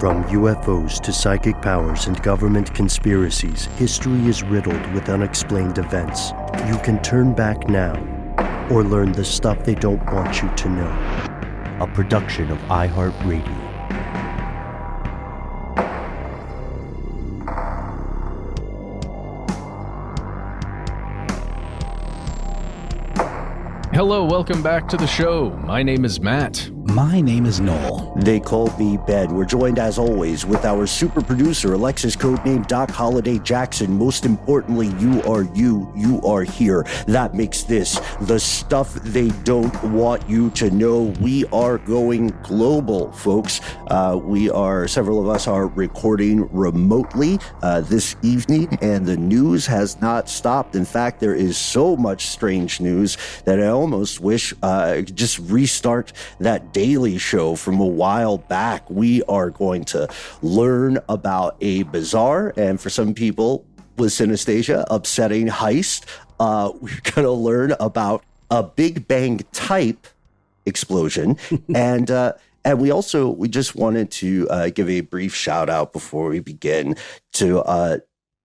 From UFOs to psychic powers and government conspiracies, history is riddled with unexplained events. You can turn back now or learn the stuff they don't want you to know. A production of iHeartRadio. Hello, welcome back to the show. My name is Matt. My name is Noel. They call me Ben. We're joined, as always, with our super producer, Alexis, codename Doc Holliday Jackson. Most importantly, you are here. That makes this the stuff they don't want you to know. We are going global, folks. Several of us are recording remotely this evening, and the news has not stopped. In fact, there is so much strange news that I almost wish I could just restart that Daily Show from a while back. We are going to learn about a bizarre, and for some people with synesthesia, upsetting heist. We're going to learn about a Big Bang type explosion. and we just wanted to give a brief shout out before we begin to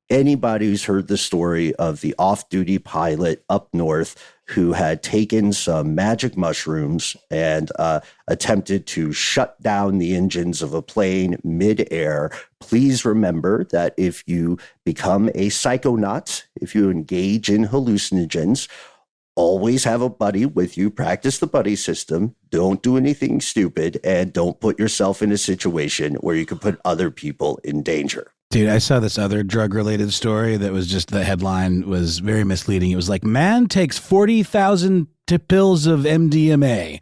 anybody who's heard the story of the off-duty pilot up north who had taken some magic mushrooms and attempted to shut down the engines of a plane mid-air. Please remember that if you become a psychonaut, if you engage in hallucinogens, always have a buddy with you. Practice the buddy system. Don't do anything stupid, and don't put yourself in a situation where you could put other people in danger. Dude, I saw this other drug-related story that was just, the headline was very misleading. It was like, man takes 40,000 pills of MDMA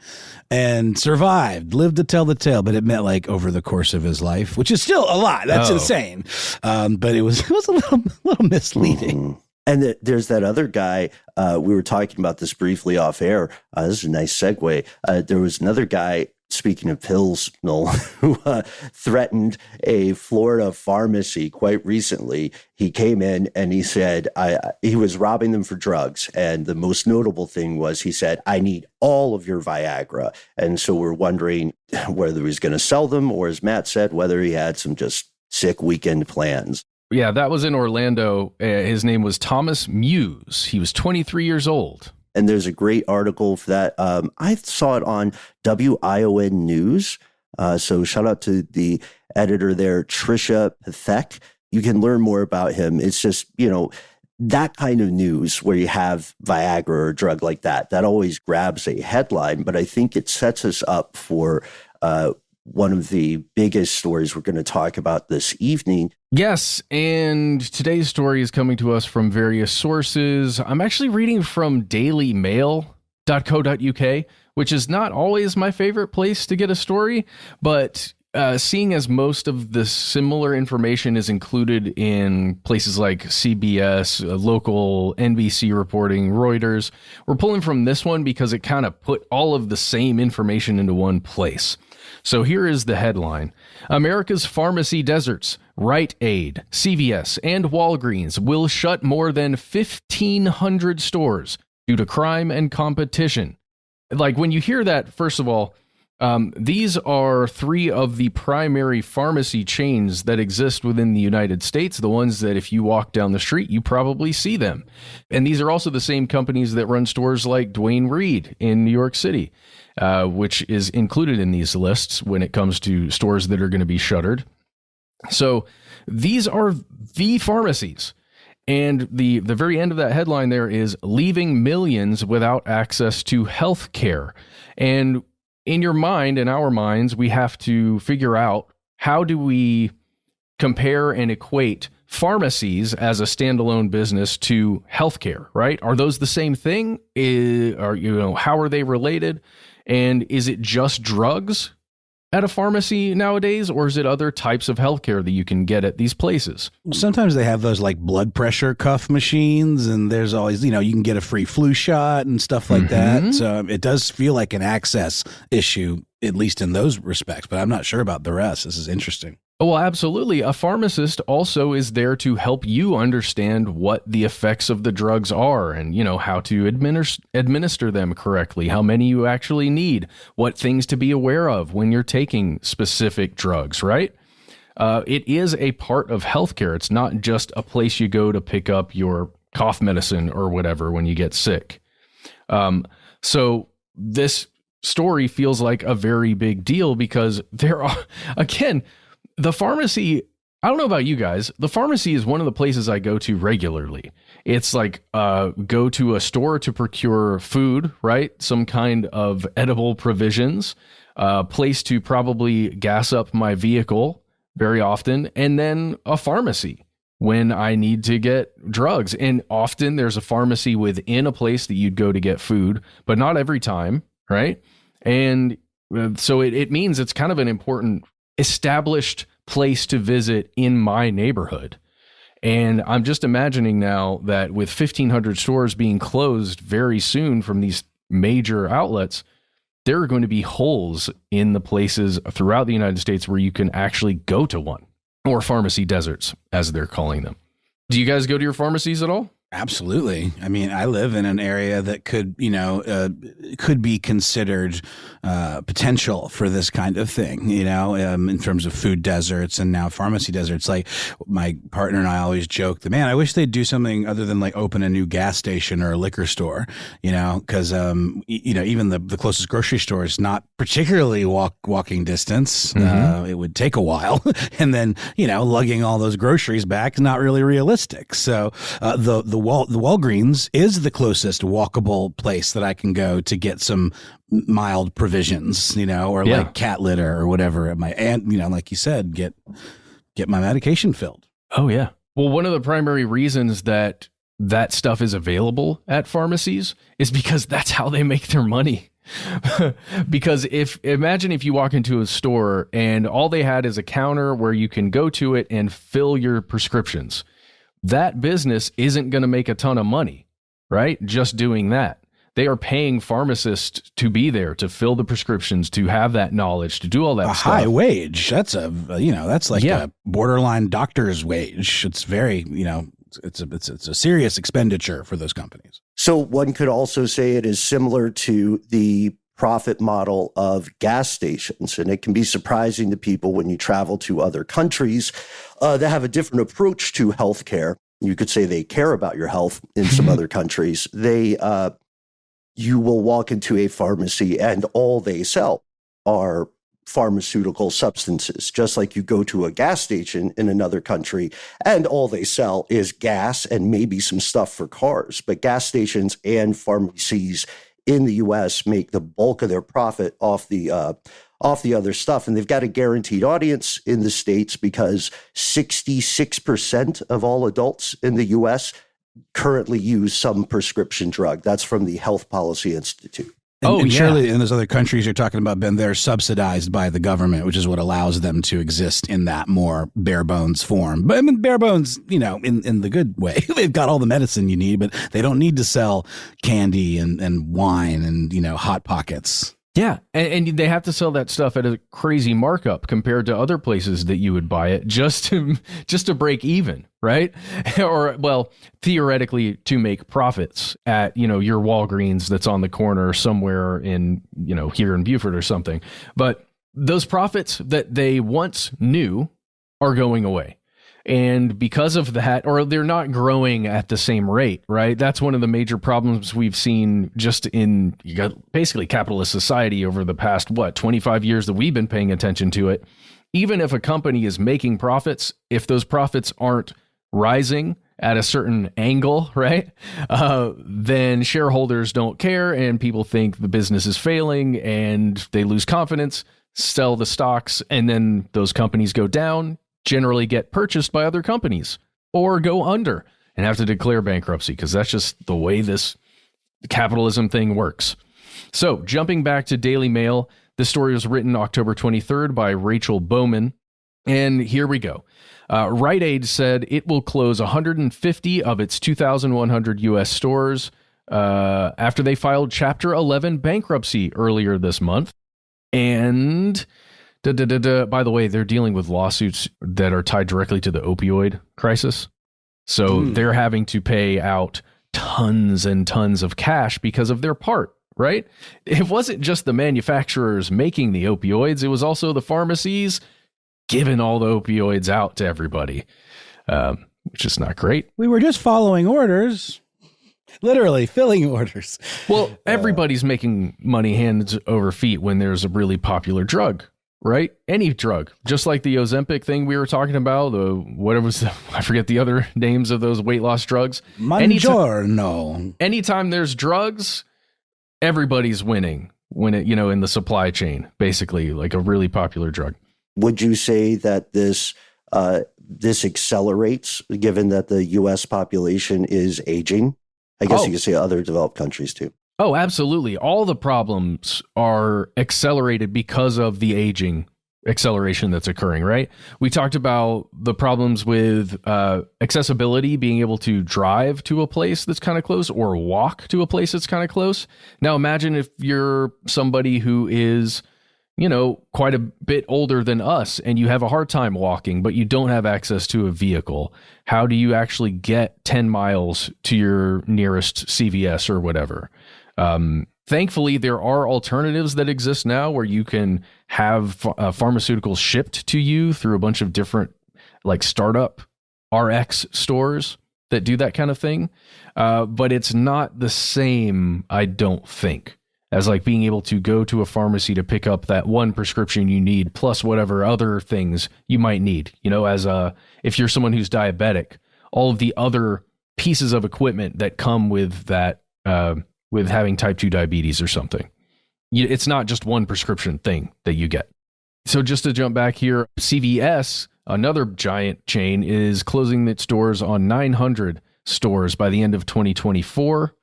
and survived, lived to tell the tale, but it meant like over the course of his life, which is still a lot. That's insane. But it was a little misleading. Mm-hmm. And there's that other guy, we were talking about this briefly off air. This is a nice segue. There was another guy, speaking of pills, Noel, who threatened a Florida pharmacy quite recently. He came in and he said he was robbing them for drugs. And the most notable thing was he said, I need all of your Viagra. And so we're wondering whether he was going to sell them, or as Matt said, whether he had some just sick weekend plans. Yeah, that was in Orlando. His name was Thomas Muse. He was 23 years old. And there's a great article for that. I saw it on WION News. So shout out to the editor there, Trisha Pathek. You can learn more about him. It's just, that kind of news where you have Viagra or a drug like that always grabs a headline. But I think it sets us up for one of the biggest stories we're going to talk about this evening. Yes, and today's story is coming to us from various sources. I'm actually reading from dailymail.co.uk, which is not always my favorite place to get a story, but seeing as most of the similar information is included in places like CBS, local NBC reporting, Reuters, we're pulling from this one because it kind of put all of the same information into one place. So here is the headline. America's pharmacy deserts, Rite Aid, CVS, and Walgreens will shut more than 1,500 stores due to crime and competition. Like, when you hear that, first of all, these are three of the primary pharmacy chains that exist within the United States, the ones that if you walk down the street, you probably see them. And these are also the same companies that run stores like Duane Reade in New York City, which is included in these lists when it comes to stores that are going to be shuttered. So these are the pharmacies. And the very end of that headline there is leaving millions without access to health care. And in your mind, in our minds, we have to figure out, how do we compare and equate pharmacies as a standalone business to healthcare, right? Are those the same thing? How are they related? And is it just drugs at a pharmacy nowadays, or is it other types of healthcare that you can get at these places? Sometimes they have those like blood pressure cuff machines, and there's always, you can get a free flu shot and stuff like that. So it does feel like an access issue, at least in those respects, but I'm not sure about the rest. This is interesting. Well, absolutely. A pharmacist also is there to help you understand what the effects of the drugs are and, how to administer them correctly, how many you actually need, what things to be aware of when you're taking specific drugs, right? it is a part of healthcare. It's not just a place you go to pick up your cough medicine or whatever when you get sick. So this story feels like a very big deal because there are, again, the pharmacy. I don't know about you guys. The pharmacy is one of the places I go to regularly. It's like go to a store to procure food, right? Some kind of edible provisions, place to probably gas up my vehicle very often, and then a pharmacy when I need to get drugs. And often there's a pharmacy within a place that you'd go to get food, but not every time, right? And so it means it's kind of an important established place to visit in my neighborhood. And I'm just imagining now that with 1,500 stores being closed very soon from these major outlets, there are going to be holes in the places throughout the United States where you can actually go to one, or pharmacy deserts, as they're calling them. Do you guys go to your pharmacies at all? Absolutely. I mean, I live in an area that could be considered potential for this kind of thing, in terms of food deserts and now pharmacy deserts. Like my partner and I always joke that, man, I wish they'd do something other than like open a new gas station or a liquor store, because, even the closest grocery store is not particularly walking distance. Mm-hmm. It would take a while. And then, lugging all those groceries back is not really realistic. So the Walgreens is the closest walkable place that I can go to get some mild provisions, or like cat litter or whatever at my aunt, like you said, get my medication filled. Oh yeah. Well, one of the primary reasons that stuff is available at pharmacies is because that's how they make their money. Because imagine if you walk into a store and all they had is a counter where you can go to it and fill your prescriptions. That business isn't going to make a ton of money, right? Just doing that. They are paying pharmacists to be there, to fill the prescriptions, to have that knowledge, to do all that stuff. A high wage. That's that's like a borderline doctor's wage. It's very, it's a serious expenditure for those companies. So one could also say it is similar to the profit model of gas stations. And it can be surprising to people when you travel to other countries that have a different approach to healthcare. You could say they care about your health in some other countries. You will walk into a pharmacy and all they sell are pharmaceutical substances, just like you go to a gas station in another country and all they sell is gas and maybe some stuff for cars. But gas stations and pharmacies in the U.S. make the bulk of their profit off the other stuff. And they've got a guaranteed audience in the States because 66% of all adults in the U.S. currently use some prescription drug. That's from the Health Policy Institute. And surely in those other countries you're talking about, Ben, they're subsidized by the government, which is what allows them to exist in that more bare bones form. But I mean, bare bones, in the good way. They've got all the medicine you need, but they don't need to sell candy and wine and, Hot Pockets. Yeah, and they have to sell that stuff at a crazy markup compared to other places that you would buy it just to break even, right? Or, well, theoretically to make profits at, your Walgreens that's on the corner somewhere in, here in Beaufort or something. But those profits that they once knew are going away. And because of that, or they're not growing at the same rate, right? That's one of the major problems we've seen just in basically capitalist society over the past, 25 years that we've been paying attention to it. Even if a company is making profits, if those profits aren't rising at a certain angle, right? Then shareholders don't care and people think the business is failing and they lose confidence, sell the stocks, and then those companies go down, generally get purchased by other companies or go under and have to declare bankruptcy because that's just the way this capitalism thing works. So jumping back to Daily Mail, this story was written October 23rd by Rachel Bowman. And here we go. Rite Aid said it will close 150 of its 2,100 U.S. stores after they filed Chapter 11 bankruptcy earlier this month. And by the way, they're dealing with lawsuits that are tied directly to the opioid crisis. So they're having to pay out tons and tons of cash because of their part, right? It wasn't just the manufacturers making the opioids. It was also the pharmacies giving all the opioids out to everybody, which is not great. We were just following orders. Literally filling orders. Well, everybody's making money hands over feet when there's a really popular drug, right? Any drug, just like the Ozempic thing we were talking about, I forget the other names of those weight loss drugs. Anytime there's drugs, everybody's winning when it, in the supply chain, basically, like a really popular drug. Would you say that this accelerates given that the U.S. population is aging? I guess you could say other developed countries too. Oh, absolutely. All the problems are accelerated because of the aging acceleration that's occurring, right? We talked about the problems with accessibility, being able to drive to a place that's kind of close or walk to a place that's kind of close. Now, imagine if you're somebody who is, quite a bit older than us and you have a hard time walking, but you don't have access to a vehicle. How do you actually get 10 miles to your nearest CVS or whatever? Thankfully, there are alternatives that exist now where you can have pharmaceuticals shipped to you through a bunch of different like startup RX stores that do that kind of thing. But it's not the same, I don't think, as like being able to go to a pharmacy to pick up that one prescription you need, plus whatever other things you might need. If you're someone who's diabetic, all of the other pieces of equipment that come with that, with having type 2 diabetes or something. It's not just one prescription thing that you get. So just to jump back here, CVS, another giant chain, is closing its doors on 900 stores by the end of 2024.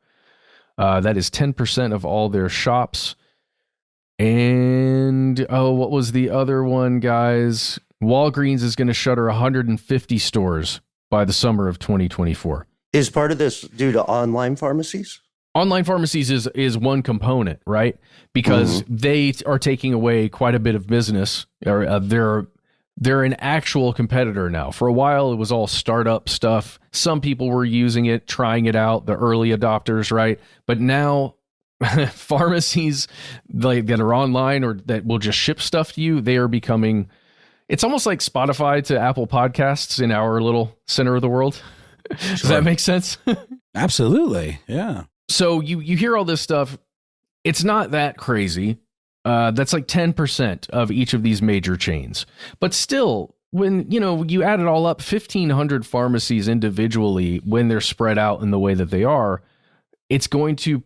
That is 10% of all their shops. And, what was the other one, guys? Walgreens is going to shutter 150 stores by the summer of 2024. Is part of this due to online pharmacies? Online pharmacies is one component, right? Because they are taking away quite a bit of business. They're an actual competitor now. For a while, it was all startup stuff. Some people were using it, trying it out, the early adopters, right? But now pharmacies that are online or that will just ship stuff to you, they are becoming, it's almost like Spotify to Apple Podcasts in our little center of the world. Does that make sense? Absolutely. Yeah. So you hear all this stuff. It's not that crazy. That's like 10% of each of these major chains. But still, when you add it all up, 1,500 pharmacies individually, when they're spread out in the way that they are, it's going to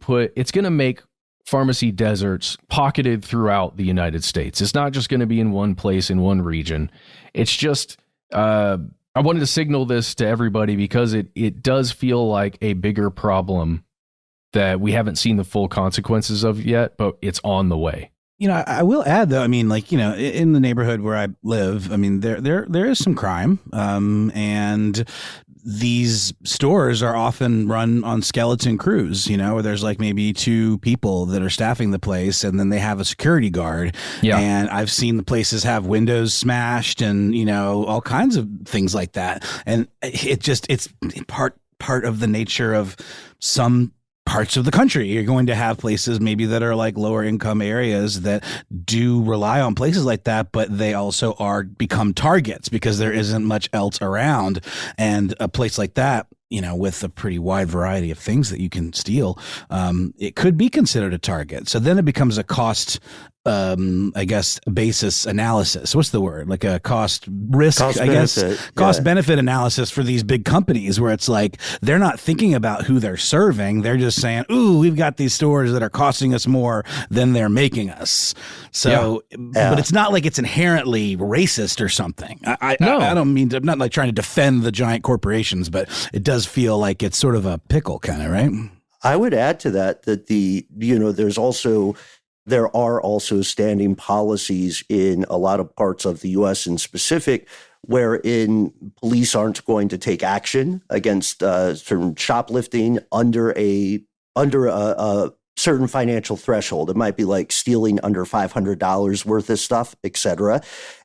make pharmacy deserts pocketed throughout the United States. It's not just going to be in one place, in one region. It's just, I wanted to signal this to everybody because it does feel like a bigger problem that we haven't seen the full consequences of yet, but it's on the way. I will add though, in the neighborhood where I live, there is some crime, and these stores are often run on skeleton crews, where there's like maybe 2 people that are staffing the place and then they have a security guard. Yeah. And I've seen the places have windows smashed and, all kinds of things like that. And it's part of the nature of some parts of the country. You're going to have places maybe that are like lower income areas that do rely on places like that, but they also become targets because there isn't much else around. And a place like that, with a pretty wide variety of things that you can steal, it could be considered a target. So then it becomes a cost, basis analysis. What's the word? Like a cost benefit analysis for these big companies where it's like, they're not thinking about who they're serving. They're just saying, ooh, we've got these stores that are costing us more than they're making us. So, but it's not like it's inherently racist or something. I don't mean to, I'm not like trying to defend the giant corporations, but it does feel like it's sort of a pickle kind of, right? I would add to that there are also standing policies in a lot of parts of the U.S. in specific wherein police aren't going to take action against certain shoplifting under a certain financial threshold. It might be like stealing under $500 worth of stuff, etc.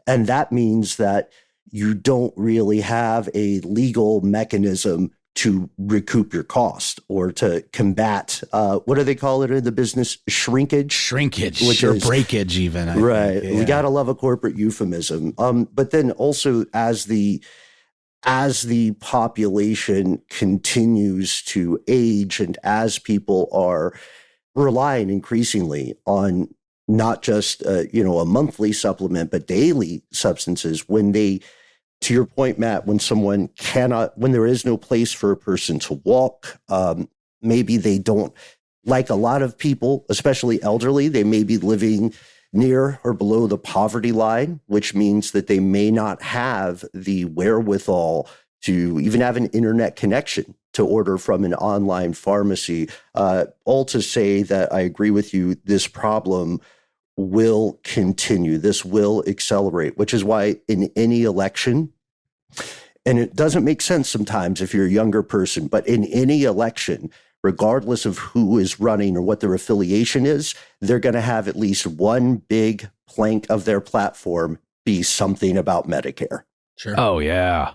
And that means that you don't really have a legal mechanism to recoup your cost or to combat, what do they call it in the business? Shrinkage, which or breakage even. Right. We got to love a corporate euphemism. But then also as the population continues to age and as people are relying increasingly on not just, a monthly supplement, but daily substances, when they, to your point, Matt, when there is no place for a person to walk, maybe they don't, like a lot of people, especially elderly, they may be living near or below the poverty line, which means that they may not have the wherewithal to even have an internet connection to order from an online pharmacy. All to say that I agree with you, this problem will continue. This will accelerate, which is why in any election, and it doesn't make sense sometimes if you're a younger person, but in any election, regardless of who is running or what their affiliation is, they're going to have at least one big plank of their platform be something about Medicare. Sure. Oh, yeah.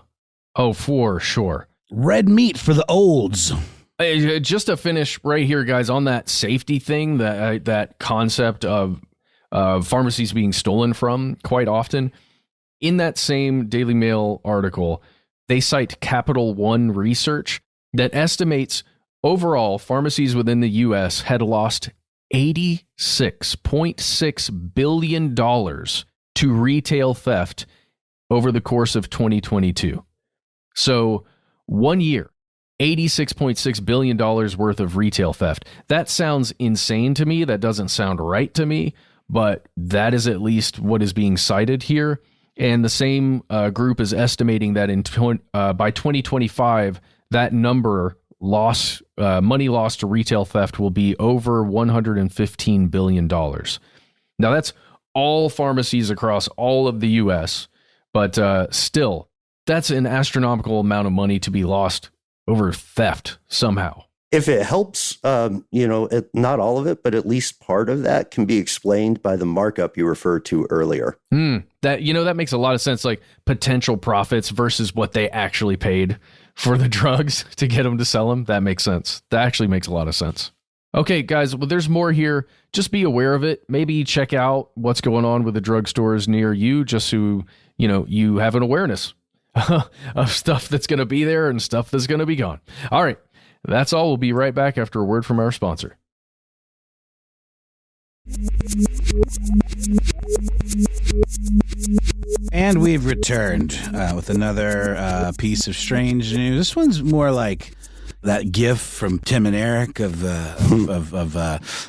Oh, for sure. Red meat for the olds. Just to finish right here, guys, on that safety thing, that concept of pharmacies being stolen from quite often. In that same Daily Mail article, they cite Capital One research that estimates overall pharmacies within the U.S. had lost $86.6 billion to retail theft over the course of 2022. So 1 year, $86.6 billion worth of retail theft. That sounds insane to me. That doesn't sound right to me, but that is at least what is being cited here. And the same group is estimating that by 2025, that number money lost to retail theft will be over $115 billion. Now, that's all pharmacies across all of the U.S., but still, that's an astronomical amount of money to be lost over theft somehow. If it helps, not all of it, but at least part of that can be explained by the markup you referred to earlier. That makes a lot of sense, like potential profits versus what they actually paid for the drugs to get them to sell them. That makes sense. That actually makes a lot of sense. Okay, guys, well, there's more here. Just be aware of it. Maybe check out what's going on with the drugstores near you, just so, you have an awareness of stuff that's going to be there and stuff that's going to be gone. All right. That's all. We'll be right back after a word from our sponsor. And we've returned with another piece of strange news. This one's more like that GIF from Tim and Eric of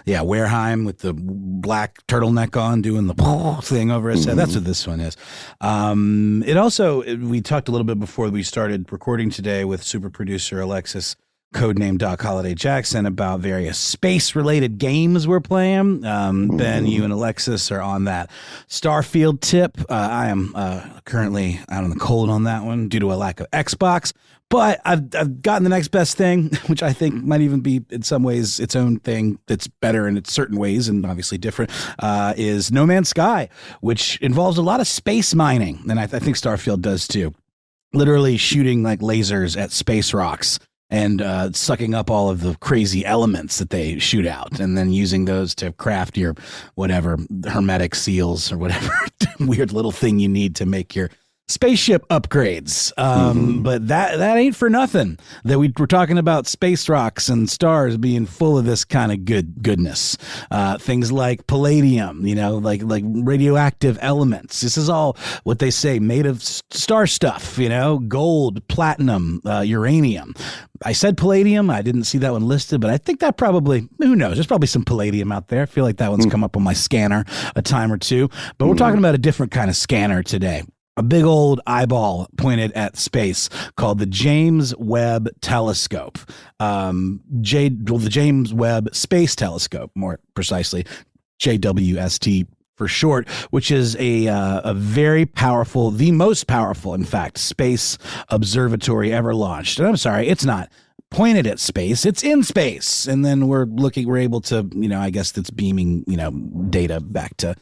Wareheim with the black turtleneck on doing the thing over his head. That's what this one is. We talked a little bit before we started recording today with super producer Alexis, codename Doc Holiday Jackson, about various space-related games we're playing. Ben, you and Alexis are on that Starfield tip. I am currently out in the cold on that one due to a lack of Xbox. But I've gotten the next best thing, which I think might even be in some ways its own thing that's better in its certain ways and obviously different, is No Man's Sky, which involves a lot of space mining. And I think Starfield does too. Literally shooting like lasers at space rocks and sucking up all of the crazy elements that they shoot out and then using those to craft your whatever hermetic seals or whatever weird little thing you need to make your spaceship upgrades. But that ain't for nothing that we're talking about space rocks and stars being full of this kind of goodness. Things like palladium, like radioactive elements. This is all what they say made of star stuff, gold, platinum, uranium. I said palladium. I didn't see that one listed, but I think that probably, who knows? There's probably some palladium out there. I feel like that one's come up on my scanner a time or two, but we're talking about a different kind of scanner today. A big old eyeball pointed at space called the James Webb Telescope. The James Webb Space Telescope, more precisely, JWST for short, which is a very powerful, the most powerful, in fact, space observatory ever launched. And I'm sorry, it's not pointed at space, it's in space. And then we're able to, I guess that's beaming, data back to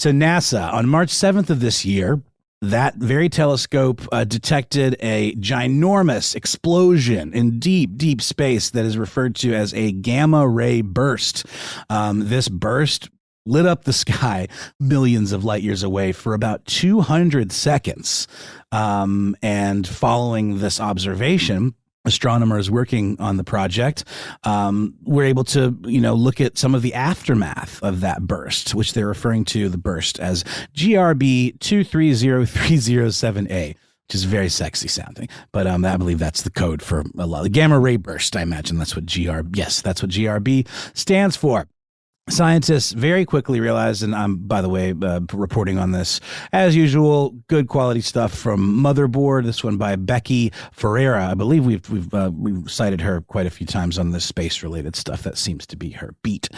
NASA. On March 7th of this year, that very telescope detected a ginormous explosion in deep, deep space that is referred to as a gamma ray burst. This burst lit up the sky millions of light years away for about 200 seconds. And following this observation, astronomers working on the project were able to, look at some of the aftermath of that burst, which they're referring to the burst as GRB 230307A. Which is very sexy sounding, but I believe that's the code for a lot of gamma ray burst. I imagine that's what GRB stands for. Scientists very quickly realized, and I'm, by the way, reporting on this as usual, good quality stuff from Motherboard. This one by Becky Ferreira. I believe we've cited her quite a few times on this space-related stuff. That seems to be her beat.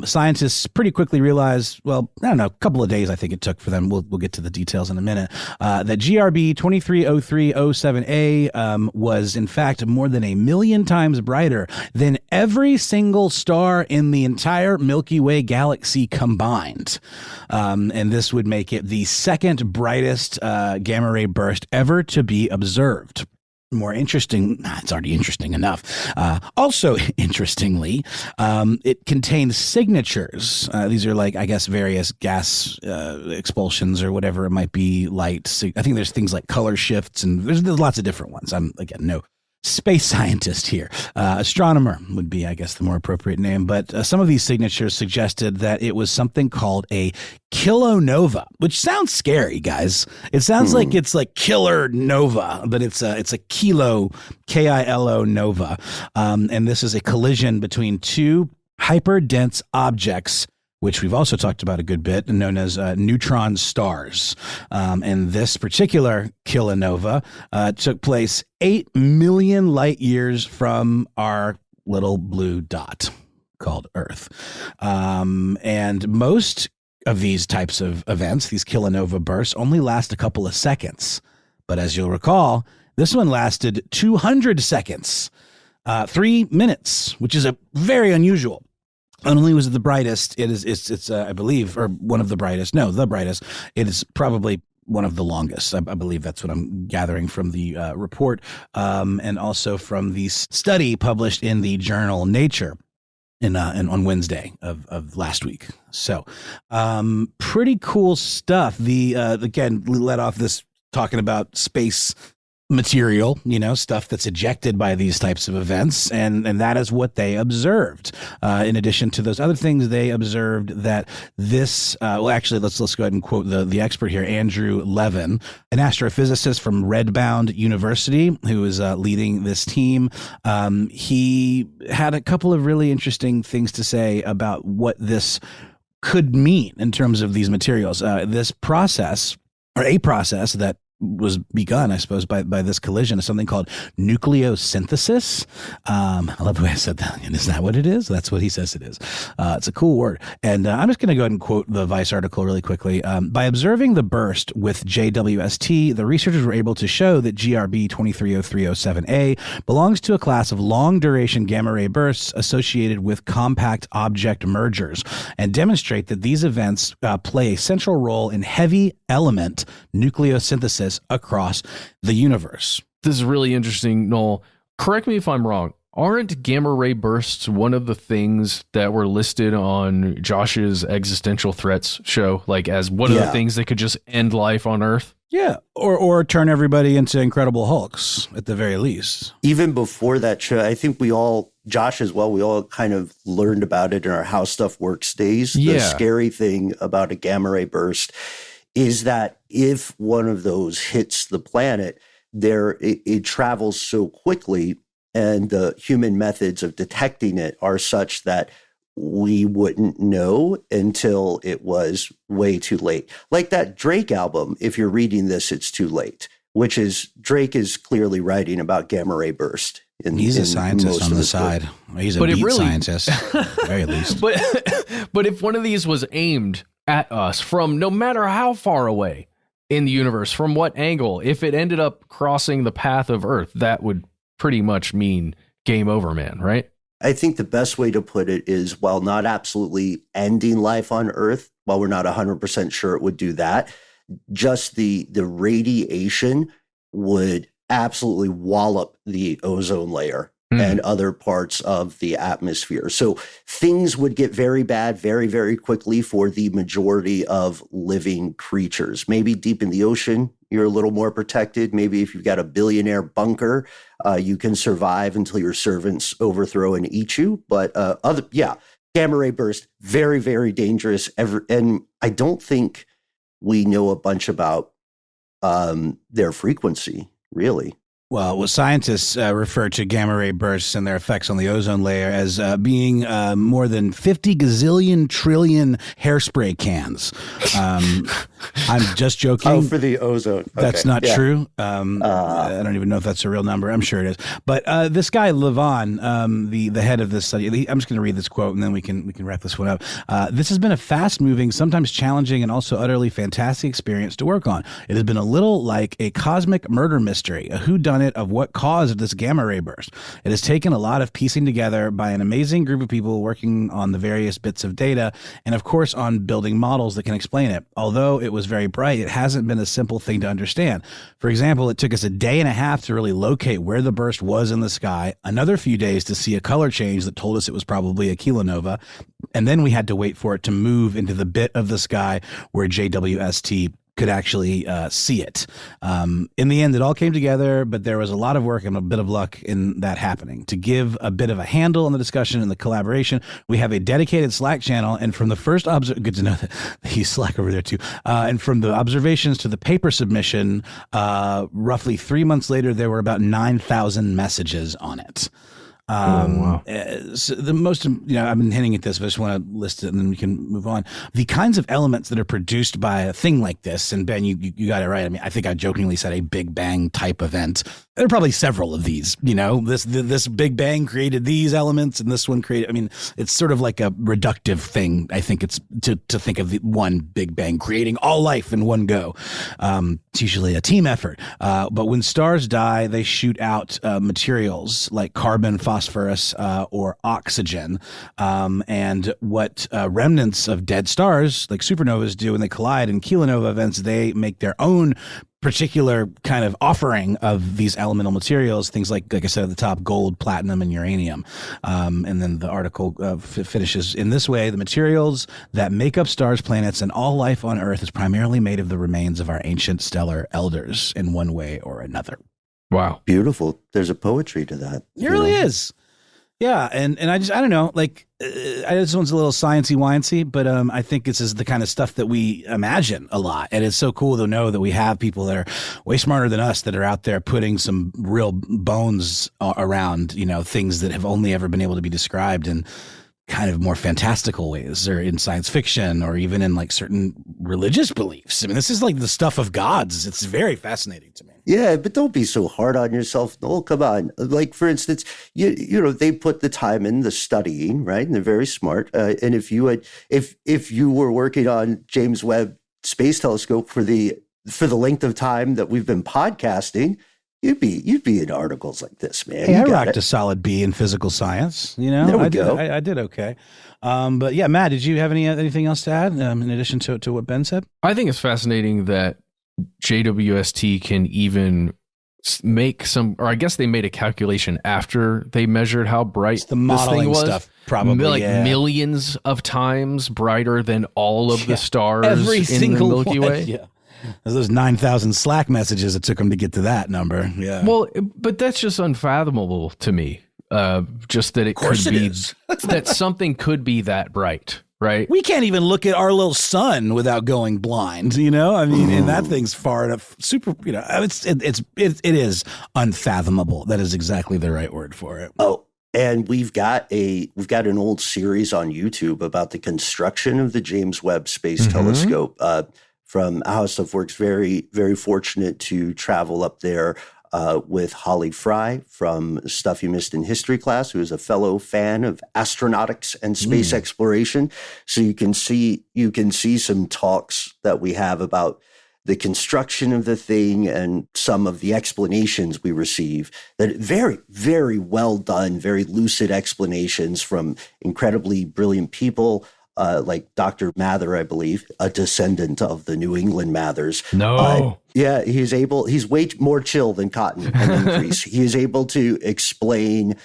Scientists pretty quickly realized, well, I don't know, a couple of days I think it took for them. We'll get to the details in a minute. That GRB 230307A was in fact more than 1 million times brighter than every single star in the entire Milky Way galaxy combined. And this would make it the second brightest gamma ray burst ever to be observed. More interesting, it's already interesting enough. Also, interestingly, it contains signatures. These are like, I guess, various gas expulsions or whatever it might be, light. I think there's things like color shifts, and there's lots of different ones. I'm, again, no space scientist here. Astronomer would be, I guess, the more appropriate name. But some of these signatures suggested that it was something called a kilonova, which sounds scary, guys. It sounds like it's like killer nova, but it's a kilo, Kilo nova. And this is a collision between two hyperdense objects, which we've also talked about a good bit, known as neutron stars. And this particular kilonova took place 8 million light years from our little blue dot called Earth. And most of these types of events, these kilonova bursts, only last a couple of seconds. But as you'll recall, this one lasted 200 seconds, 3 minutes, which is a very unusual. Not only was it the brightest, it's I believe, or one of the brightest. No, the brightest. It is probably one of the longest. I believe that's what I'm gathering from the report, and also from the study published in the journal Nature on Wednesday of last week. So, pretty cool stuff. Again, we let off this talking about space material, stuff that's ejected by these types of events. And that is what they observed. In addition to those other things, they observed that this, actually, let's go ahead and quote the expert here, Andrew Levin, an astrophysicist from Redbound University, who is leading this team. He had a couple of really interesting things to say about what this could mean in terms of these materials. This process, or a process that was begun, I suppose, by this collision is something called nucleosynthesis. I love the way I said that. And is that what it is? That's what he says it is. It's a cool word. And I'm just going to go ahead and quote the Vice article really quickly. By observing the burst with JWST, the researchers were able to show that GRB 230307A belongs to a class of long-duration gamma-ray bursts associated with compact object mergers, and demonstrate that these events play a central role in heavy element nucleosynthesis across the universe. This is really interesting, Noel. Correct me if I'm wrong. Aren't gamma ray bursts one of the things that were listed on Josh's existential threats show, like as one of the things that could just end life on Earth? Yeah, or turn everybody into Incredible Hulks at the very least. Even before that show, I think Josh as well, we all kind of learned about it in our How Stuff Works days. Yeah. The scary thing about a gamma ray burst is that if one of those hits the planet, it travels so quickly, and the human methods of detecting it are such that we wouldn't know until it was way too late. Like that Drake album, if you're reading this, it's too late, which is Drake is clearly writing about gamma ray burst. He's a scientist on the side. He's a beat scientist, at the very least. But if one of these was aimed at us from no matter how far away in the universe, from what angle, if it ended up crossing the path of Earth, that would pretty much mean game over, man, right? I think the best way to put it is, while not absolutely ending life on Earth, while we're not 100% sure it would do that, just the radiation would absolutely wallop the ozone layer and other parts of the atmosphere. So things would get very bad very, very quickly for the majority of living creatures. Maybe deep in the ocean, you're a little more protected. Maybe if you've got a billionaire bunker, you can survive until your servants overthrow and eat you. But gamma ray burst, very, very dangerous. And I don't think we know a bunch about their frequency, really. Well, what scientists refer to gamma ray bursts and their effects on the ozone layer as being more than 50 gazillion trillion hairspray cans. I'm just joking. Oh, for the ozone. Okay. That's not true. I don't even know if that's a real number. I'm sure it is. But this guy, Levon, the head of this study, I'm just going to read this quote and then we can wrap this one up. This has been a fast-moving, sometimes challenging, and also utterly fantastic experience to work on. It has been a little like a cosmic murder mystery, a whodunit of what caused this gamma ray burst. It has taken a lot of piecing together by an amazing group of people working on the various bits of data and, of course, on building models that can explain it. Although it was very bright, it hasn't been a simple thing to understand. For example, it took us a day and a half to really locate where the burst was in the sky, another few days to see a color change that told us it was probably a kilonova, and then we had to wait for it to move into the bit of the sky where JWST could actually see it. In the end, it all came together, but there was a lot of work and a bit of luck in that happening. To give a bit of a handle on the discussion and the collaboration, we have a dedicated Slack channel, and from the first good to know that he's Slack over there too. And from the observations to the paper submission, roughly 3 months later, there were about 9,000 messages on it. Wow. So the most, I've been hinting at this, but I just want to list it and then we can move on. The kinds of elements that are produced by a thing like this, and Ben, you got it right. I mean, I think I jokingly said a Big Bang type event. There are probably several of these, this Big Bang created these elements and this one created, it's sort of like a reductive thing. I think it's to think of the one Big Bang creating all life in one go. It's usually a team effort. But when stars die, they shoot out materials like carbon, phosphorus, or oxygen. And what remnants of dead stars, like supernovas, do when they collide in kilonova events, they make their own particular kind of offering of these elemental materials, things like I said at the top, gold, platinum, and uranium. And then the article finishes in this way: the materials that make up stars, planets, and all life on Earth is primarily made of the remains of our ancient stellar elders in one way or another. Wow. Beautiful. There's a poetry to that. It really is. Yeah. And I don't know, this one's a little sciencey-wincy, but I think this is the kind of stuff that we imagine a lot. And it's so cool to know that we have people that are way smarter than us that are out there putting some real bones around, things that have only ever been able to be described in kind of more fantastical ways, or in science fiction, or even in certain religious beliefs. This is like the stuff of gods. It's very fascinating to me. Yeah, but don't be so hard on yourself. No, come on. Like, for instance, they put the time in the studying, right? And they're very smart. And if you were working on James Webb Space Telescope for the length of time that we've been podcasting, you'd be in articles like this, man. Hey, I rocked a solid B in physical science. There we go. I did okay. But yeah, Matt, did you have anything else to add in addition to what Ben said? I think it's fascinating that JWST can even make some, or I guess they made a calculation after they measured how bright it's the modeling this thing was. Stuff, probably millions of times brighter than all of the stars every in single the Milky Way. Yeah. Those 9,000 Slack messages it took them to get to that number. Yeah. Well, but that's just unfathomable to me. Just that it could be that something could be that bright, right? We can't even look at our little sun without going blind, and that thing's far enough, super, it is unfathomable. That is exactly the right word for it. Oh, and we've got an old series on YouTube about the construction of the James Webb Space Telescope. From How Stuff Works, very, very fortunate to travel up there with Holly Fry from Stuff You Missed in History class, who is a fellow fan of astronautics and space exploration. So you can see some talks that we have about the construction of the thing and some of the explanations we receive. That very, very well done, very lucid explanations from incredibly brilliant people. like Dr. Mather, I believe, a descendant of the New England Mathers. No. Yeah, he's way more chill than Cotton and Increase. He is able to explain,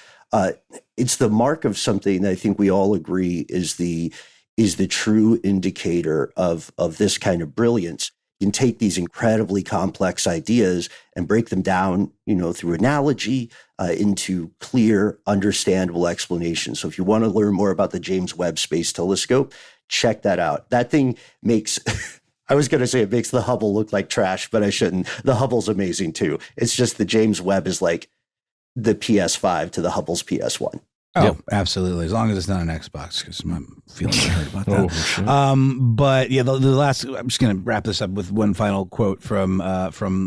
it's the mark of something that I think we all agree is the true indicator of this kind of brilliance. You can take these incredibly complex ideas and break them down, through analogy into clear, understandable explanations. So if you want to learn more about the James Webb Space Telescope, check that out. That thing makes, I was going to say it makes the Hubble look like trash, but I shouldn't. The Hubble's amazing too. It's just the James Webb is like the PS5 to the Hubble's PS1. Oh, Yep. Absolutely. As long as it's not an Xbox, because I'm feeling hurt about that. Oh, for sure. But yeah, the last, I'm just going to wrap this up with one final quote from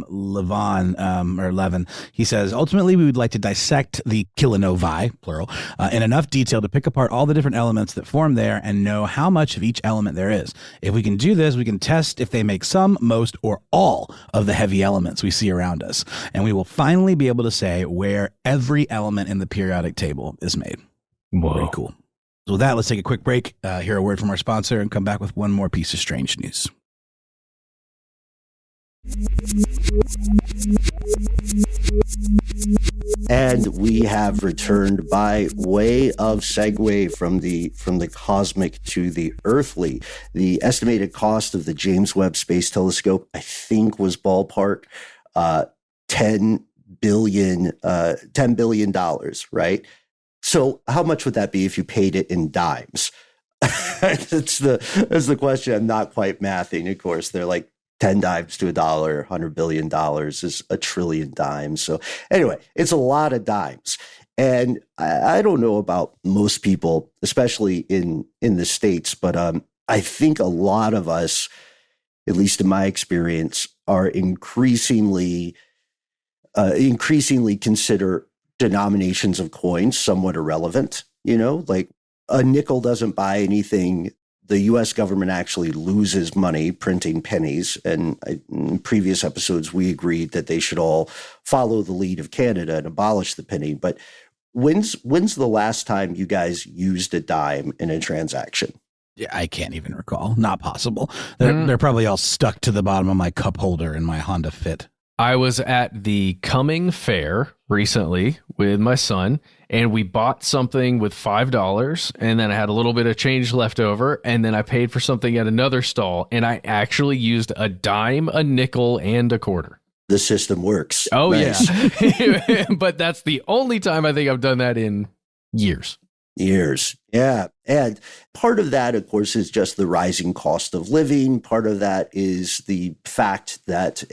Levin. He says, ultimately, we would like to dissect the kilinovae, plural, in enough detail to pick apart all the different elements that form there and know how much of each element there is. If we can do this, we can test if they make some, most, or all of the heavy elements we see around us. And we will finally be able to say where every element in the periodic table is made. Whoa. Very cool. So with that, let's take a quick break, hear a word from our sponsor, and come back with one more piece of strange news. And we have returned by way of segue from the cosmic to the earthly. The estimated cost of the James Webb Space Telescope, I think, was ballpark $10 billion, right? So how much would that be if you paid it in dimes? That's the question. I'm not quite mathing. Of course, they're like 10 dimes to $1, $100 billion is a trillion dimes. So anyway, it's a lot of dimes. And I don't know about most people, especially in the States, but I think a lot of us, at least in my experience, are increasingly consider denominations of coins somewhat irrelevant. Like a nickel doesn't buy anything. The U.S. government actually loses money printing pennies. And in previous episodes, we agreed that they should all follow the lead of Canada and abolish the penny. But when's the last time you guys used a dime in a transaction? Yeah, I can't even recall. Not possible. They're probably all stuck to the bottom of my cup holder in my Honda Fit. I was at the Cumming Fair recently with my son, and we bought something with $5, and then I had a little bit of change left over, and then I paid for something at another stall, and I actually used a dime, a nickel, and a quarter. The system works. Oh, nice. Yeah. But that's the only time I think I've done that in years. Yeah. And part of that, of course, is just the rising cost of living. Part of that is the fact that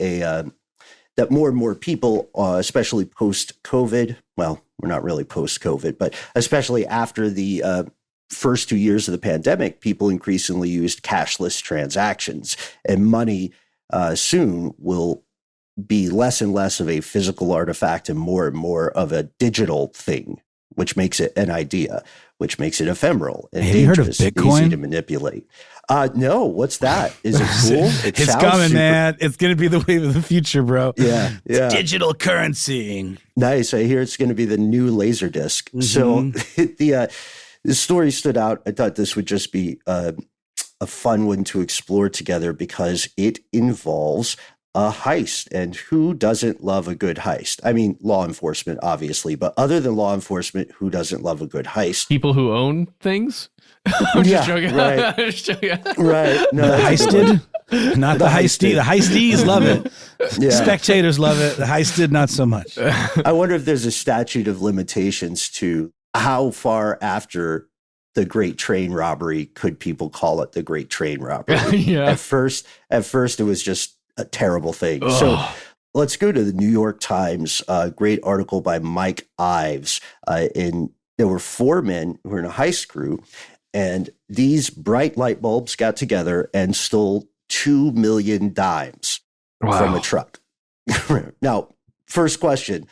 that more and more people, especially post-COVID, well, we're not really post-COVID, but especially after the first 2 years of the pandemic, people increasingly used cashless transactions, and money soon will be less and less of a physical artifact and more of a digital thing, which makes it an idea, which makes it ephemeral and dangerous, heard of Bitcoin? easy to manipulate. No, what's that? Is it cool? It's coming, man. It's going to be the wave of the future, bro. Yeah. It's digital currency. Nice. I hear it's going to be the new laser disc. So the story stood out. I thought this would just be a fun one to explore together because it involves a heist. And who doesn't love a good heist? I mean, law enforcement, obviously, but other than law enforcement, who doesn't love a good heist? People who own things? I'm just joking. Right. I'm just joking. Right. No, The heisted, not the heisty. The heisties love it. Yeah. Spectators love it. The heisted, not so much. I wonder if there's a statute of limitations to how far after the Great Train Robbery could people call it the Great Train Robbery? Yeah. At first, it was just a terrible thing. Ugh. So let's go to the New York Times, great article by Mike Ives. There were 4 men who were in a heist crew, and these bright light bulbs got together and stole 2 million dimes from a truck. Now, first question,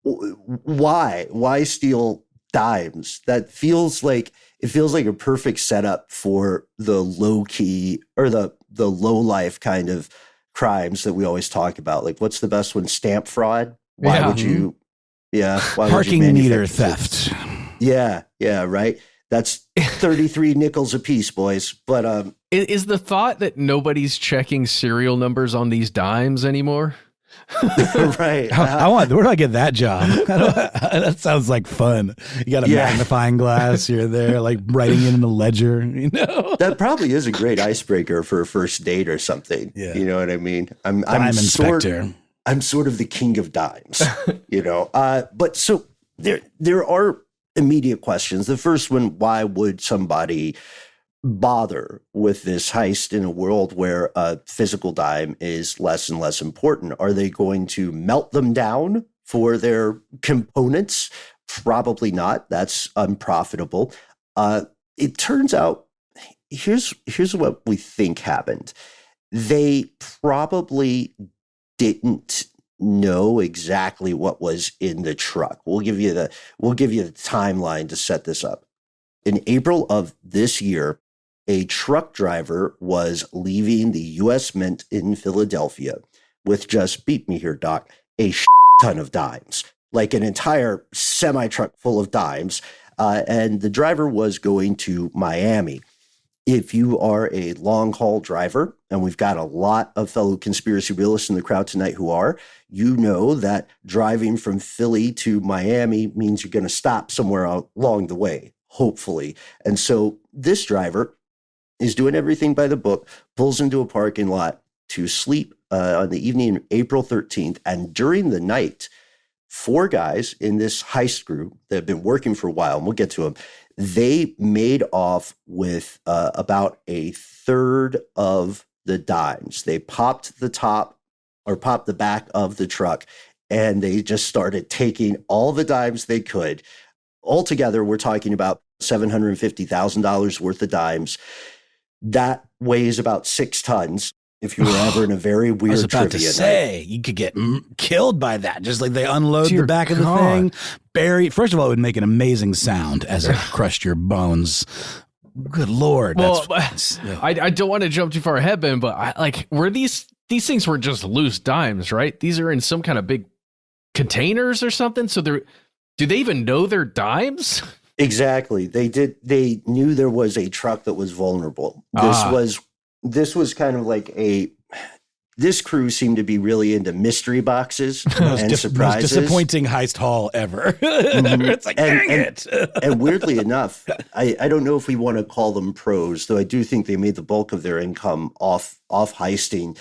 why steal dimes? That feels like a perfect setup for the low key or the low life kind of crimes that we always talk about. Like, what's the best one? Stamp fraud. Why would you? Yeah. Why Parking would you meter theft. Yeah. Right. That's 33 nickels a piece, boys. But is the thought that nobody's checking serial numbers on these dimes anymore? right. Where do I get that job? That sounds like fun. You got a magnifying glass. You're there, like writing in the ledger. That probably is a great icebreaker for a first date or something. Yeah. You know what I mean? Dime inspector. I'm sort of the king of dimes. But so there are immediate questions. The first one: why would somebody bother with this heist in a world where a physical dime is less and less important? Are they going to melt them down for their components? Probably not. That's unprofitable. It turns out, here's what we think happened. They probably didn't know exactly what was in the truck. We'll give you the timeline to set this up. In April of this year, a truck driver was leaving the U.S. Mint in Philadelphia with just, beat me here, Doc, a ton of dimes, like an entire semi-truck full of dimes. And the driver was going to Miami. If you are a long-haul driver, and we've got a lot of fellow conspiracy realists in the crowd tonight who are, you know that driving from Philly to Miami means you're going to stop somewhere along the way, hopefully. And so this driver is doing everything by the book, pulls into a parking lot to sleep on the evening of April 13th. And during the night, 4 guys in this heist group that have been working for a while, and we'll get to them, they made off with about a third of the dimes. They popped the back of the truck, and they just started taking all the dimes they could. Altogether, we're talking about $750,000 worth of dimes. That weighs about 6 tons. If you were ever in a very weird I was about trivia to say, you could get killed by that. Just like they unload the back of the thing, bury. First of all, it would make an amazing sound as it crushed your bones. Good Lord. Well, I don't want to jump too far ahead, Ben, but were these things were just loose dimes, right? These are in some kind of big containers or something. So do they even know they're dimes? Exactly. They did. They knew there was a truck that was vulnerable. This was kind of like this crew seemed to be really into mystery boxes and surprises. Most disappointing heist haul ever. It's like, dang it. And weirdly enough, I don't know if we want to call them pros, though I do think they made the bulk of their income off heisting.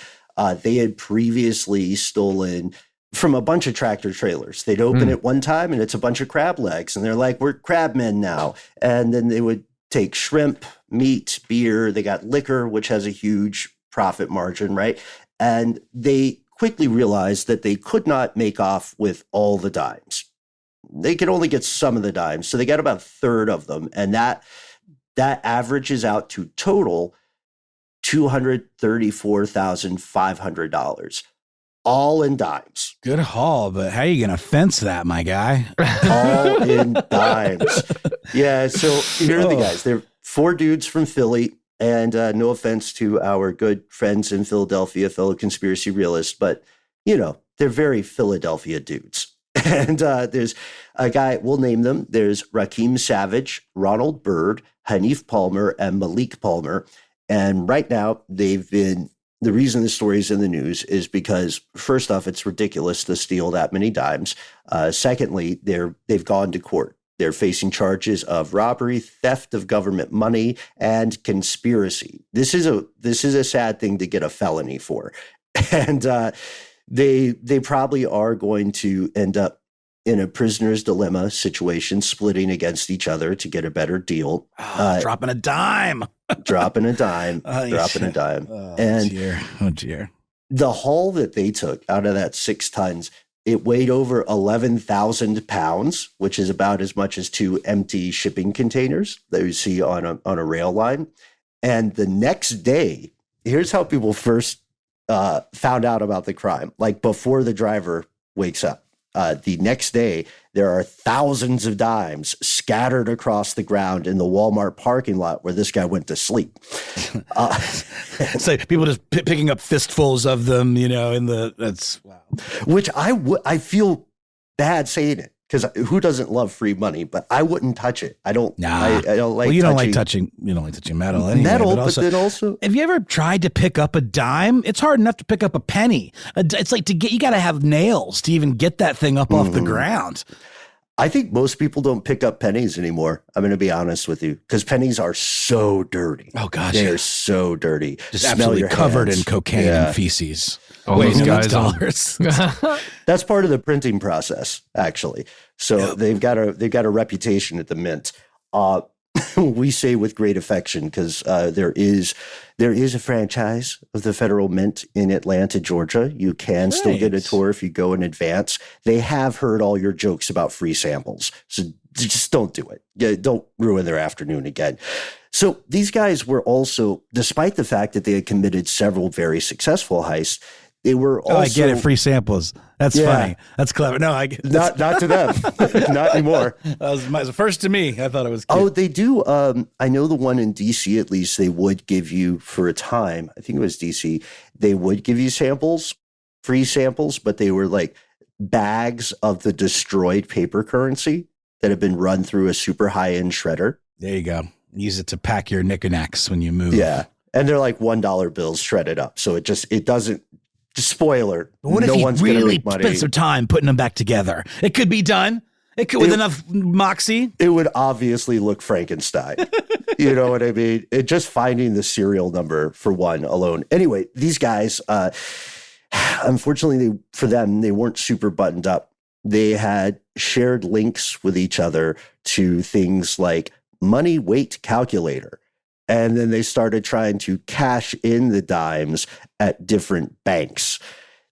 They had previously stolen from a bunch of tractor trailers. They'd open it one time and it's a bunch of crab legs. And they're like, we're crab men now. And then they would take shrimp, meat, beer. They got liquor, which has a huge profit margin, right? And they quickly realized that they could not make off with all the dimes. They could only get some of the dimes. So they got about a third of them. And that averages out to total $234,500. All in dimes. Good haul, but how are you going to fence that, my guy? All in dimes. Yeah, so here are the guys. They're 4 dudes from Philly, and no offense to our good friends in Philadelphia, fellow conspiracy realists, but, they're very Philadelphia dudes. And there's a guy, we'll name them. There's Rakeem Savage, Ronald Byrd, Hanif Palmer, and Malik Palmer. And right now, the reason this story is in the news is because, first off, it's ridiculous to steal that many dimes. Secondly, they've gone to court. They're facing charges of robbery, theft of government money, and conspiracy. This is a sad thing to get a felony for, and they probably are going to end up in a prisoner's dilemma situation, splitting against each other to get a better deal. Dropping a dime. Dropping a dime. Dropping a dime. And dear. The haul that they took out of that 6 tons, it weighed over 11,000 pounds, which is about as much as 2 empty shipping containers that you see on a rail line. And the next day, here's how people first found out about the crime, like before the driver wakes up. The next day, there are thousands of dimes scattered across the ground in the Walmart parking lot where this guy went to sleep. So people just picking up fistfuls of them, that's wow. Which I feel bad saying it, because who doesn't love free money? But I wouldn't touch it. I don't. Nah. I don't like. Well, you don't like touching metal anyway. metal, but then also. Have you ever tried to pick up a dime? It's hard enough to pick up a penny. It's like you got to have nails to even get that thing up off the ground. I think most people don't pick up pennies anymore. I'm going to be honest with you, because pennies are so dirty. Oh gosh, they're so dirty. Just absolutely covered in cocaine and feces. Oh, these guys dollars. That's part of the printing process, actually. So they've got a reputation at the mint. We say with great affection because there is a franchise of the Federal Mint in Atlanta, Georgia. You can still get a tour if you go in advance. They have heard all your jokes about free samples, so just don't do it. Don't ruin their afternoon again. So these guys were also, despite the fact that they had committed several very successful heists, they were also. Oh, I get it. Free samples. That's funny. That's clever. No, I get not to them. Not anymore. That was first to me. I thought it was cute. Oh, they do. I know the one in DC, at least, they would give you for a time. I think it was DC. They would give you samples, free samples, but they were like bags of the destroyed paper currency that have been run through a super high-end shredder. There you go. Use it to pack your knickknacks when you move. Yeah. And they're like $1 bills shredded up. So it doesn't. Spoiler. What if you really spent some time putting them back together? It could be done. It could with enough moxie. It would obviously look Frankenstein. You know what I mean? Just finding the serial number for one alone. Anyway, these guys, unfortunately for them, they weren't super buttoned up. They had shared links with each other to things like money weight calculator. And then they started trying to cash in the dimes at different banks.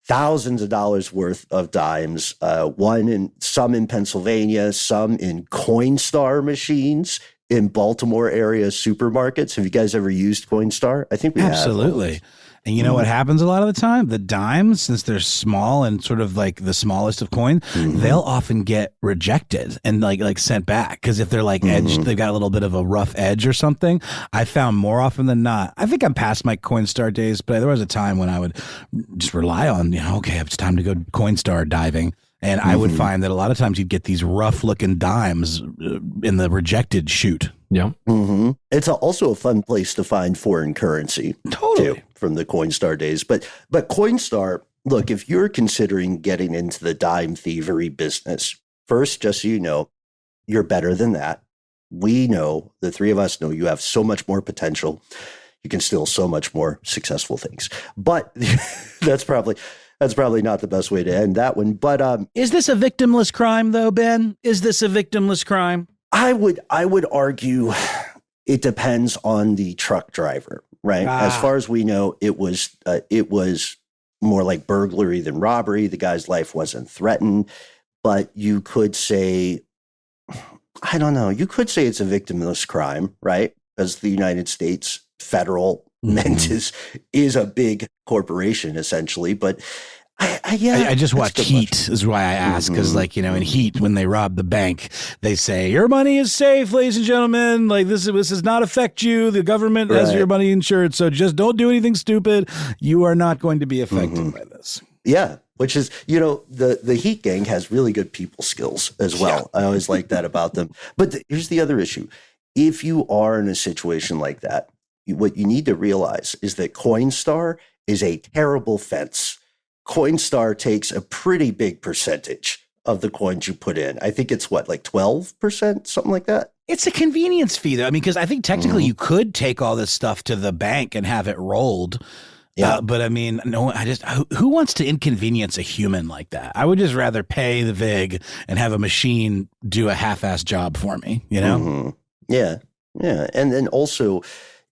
Thousands of dollars worth of dimes, some in Pennsylvania, some in Coinstar machines in Baltimore area supermarkets. Have you guys ever used Coinstar? I think we have. Absolutely. And you know what happens a lot of the time? The dimes, since they're small and sort of like the smallest of coin, they'll often get rejected and like sent back. Because if they're like edged, they've got a little bit of a rough edge or something. I found more often than not. I think I'm past my Coinstar days, but there was a time when I would just rely on, okay, it's time to go Coinstar diving. And I would find that a lot of times you'd get these rough looking dimes in the rejected chute. Yeah. It's also a fun place to find foreign currency. Totally. Too, from the Coinstar days. But Coinstar, look, if you're considering getting into the dime thievery business, first, just so you know, you're better than that. We know, the three of us know, you have so much more potential. You can steal so much more successful things. But that's probably not the best way to end that one. But is this a victimless crime, though, Ben? Is this a victimless crime? I would argue it depends on the truck driver, right? As far as we know, it was more like burglary than robbery. The guy's life wasn't threatened, but you could say, I don't know, you could say it's a victimless crime, right? Because the United States federal mint is a big corporation essentially, but I just watched Heat is why I ask, because in Heat, when they rob the bank, they say your money is safe, ladies and gentlemen, like this does not affect you, the government has your money insured, so just don't do anything stupid, you are not going to be affected by this. Which is, the Heat gang has really good people skills as well. I always like that about them. But here's the other issue. If you are in a situation like that, what you need to realize is that Coinstar is a terrible fence. Coinstar takes a pretty big percentage of the coins you put in. I think it's like 12%, something like that. It's a convenience fee, though. I mean, because I think technically you could take all this stuff to the bank and have it rolled. Yeah. But I mean, no, who wants to inconvenience a human like that? I would just rather pay the VIG and have a machine do a half-ass job for me, Yeah. And then also,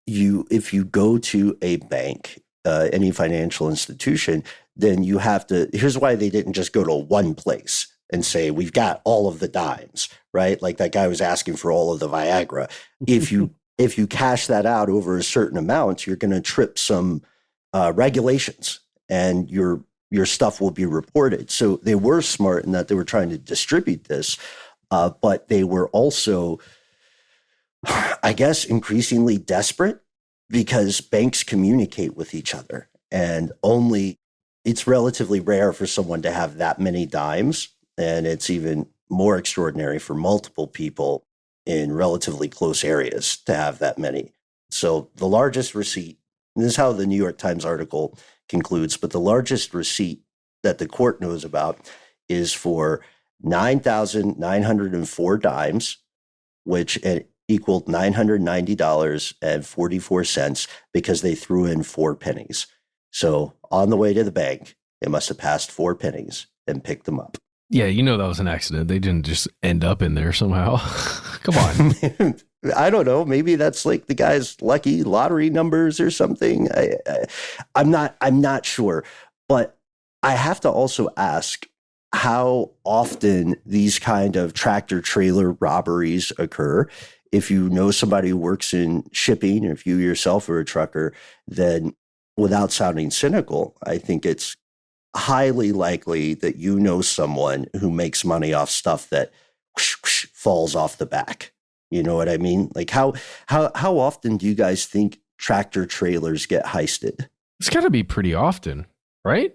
if you go to a bank, any financial institution, then you have to, here's why they didn't just go to one place and say, we've got all of the dimes, right? Like that guy was asking for all of the Viagra. If you cash that out over a certain amount, you're going to trip some regulations and your stuff will be reported. So they were smart in that they were trying to distribute this, but they were also, I guess, increasingly desperate because banks communicate with each other, and it's relatively rare for someone to have that many dimes, and it's even more extraordinary for multiple people in relatively close areas to have that many. So the largest receipt, and this is how the New York Times article concludes, but the largest receipt that the court knows about is for 9,904 dimes, which equaled $990.44 because they threw in 4 pennies. So on the way to the bank, they must have passed 4 pennies and picked them up. Yeah, that was an accident. They didn't just end up in there somehow. Come on. I don't know. Maybe that's like the guy's lucky lottery numbers or something. I'm not sure. But I have to also ask how often these kind of tractor trailer robberies occur. If you know somebody who works in shipping, or if you yourself are a trucker, then without sounding cynical, I think it's highly likely that you know someone who makes money off stuff that whoosh, whoosh, falls off the back. You know what I mean? Like how often do you guys think tractor trailers get heisted? It's got to be pretty often, right?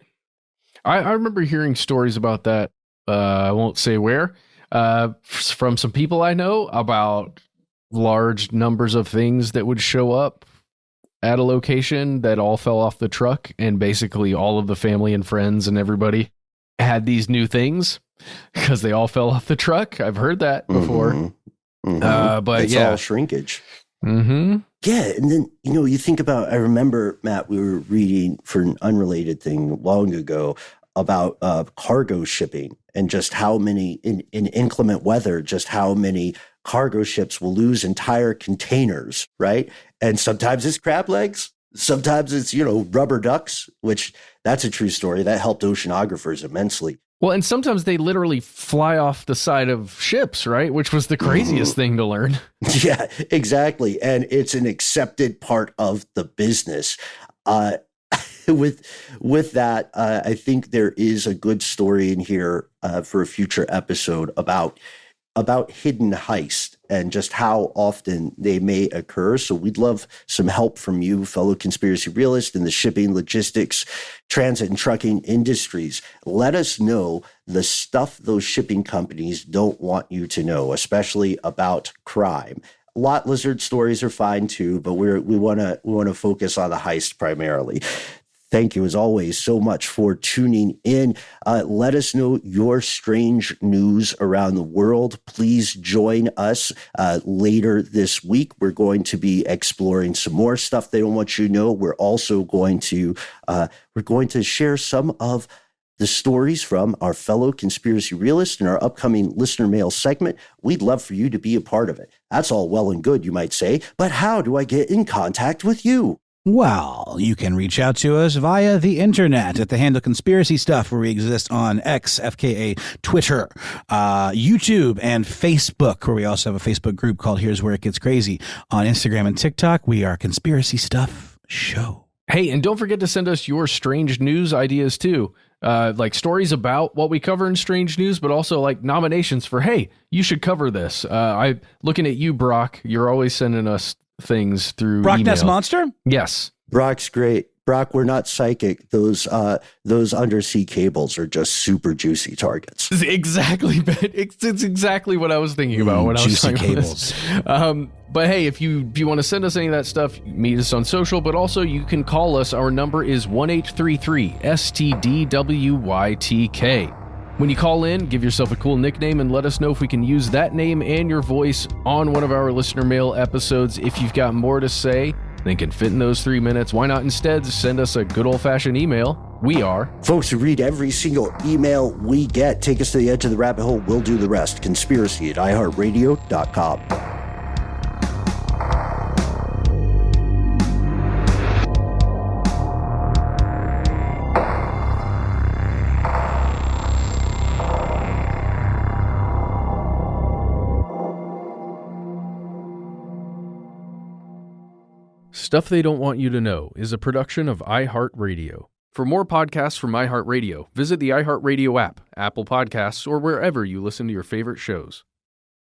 I remember hearing stories about that. I won't say where, from some people I know about large numbers of things that would show up at a location that all fell off the truck, and basically all of the family and friends and everybody had these new things because they all fell off the truck. I've heard that before. Mm-hmm. Mm-hmm. But it's all shrinkage. Mm-hmm. Yeah. And then, you think about, I remember, Matt, we were reading for an unrelated thing long ago about cargo shipping, and just how many in inclement weather, just how many cargo ships will lose entire containers, right? And sometimes it's crab legs, sometimes it's, rubber ducks, which that's a true story. That helped oceanographers immensely. Well, and sometimes they literally fly off the side of ships, right? Which was the craziest thing to learn. Yeah, exactly. And it's an accepted part of the business. With that, I think there is a good story in here for a future episode about hidden heist and just how often they may occur. So we'd love some help from you, fellow conspiracy realists in the shipping, logistics, transit, and trucking industries. Let us know the stuff those shipping companies don't want you to know, especially about crime. Lot lizard stories are fine too, but we want to focus on the heist primarily. Thank you, as always, so much for tuning in. Let us know your strange news around the world. Please join us later this week. We're going to be exploring some more stuff they don't want you to know. We're also going to share some of the stories from our fellow conspiracy realists in our upcoming listener mail segment. We'd love for you to be a part of it. That's all well and good, you might say, but how do I get in contact with you? Well, you can reach out to us via the internet at the handle Conspiracy Stuff, where we exist on X, FKA, Twitter, YouTube, and Facebook, where we also have a Facebook group called Here's Where It Gets Crazy. On Instagram and TikTok, we are Conspiracy Stuff Show. Hey, and don't forget to send us your strange news ideas too. Like stories about what we cover in strange news, but also like nominations for, hey, you should cover this. I'm looking at you, Brock. You're always sending us things through Brock email. Ness Monster? Yes. Brock's great. Brock, we're not psychic. Those undersea cables are just super juicy targets. Exactly, Ben. It's exactly what I was thinking about when I was juicy talking cables. about this. But hey, if you want to send us any of that stuff, meet us on social, but also you can call us. Our number is 1-833-STDWYTK. When you call in, give yourself a cool nickname and let us know if we can use that name and your voice on one of our listener mail episodes. If you've got more to say than can fit in those 3 minutes, why not instead send us a good old-fashioned email? We are folks who read every single email we get. Take us to the edge of the rabbit hole. We'll do the rest. Conspiracy@iHeartRadio.com. Stuff They Don't Want You to Know is a production of iHeartRadio. For more podcasts from iHeartRadio, visit the iHeartRadio app, Apple Podcasts, or wherever you listen to your favorite shows.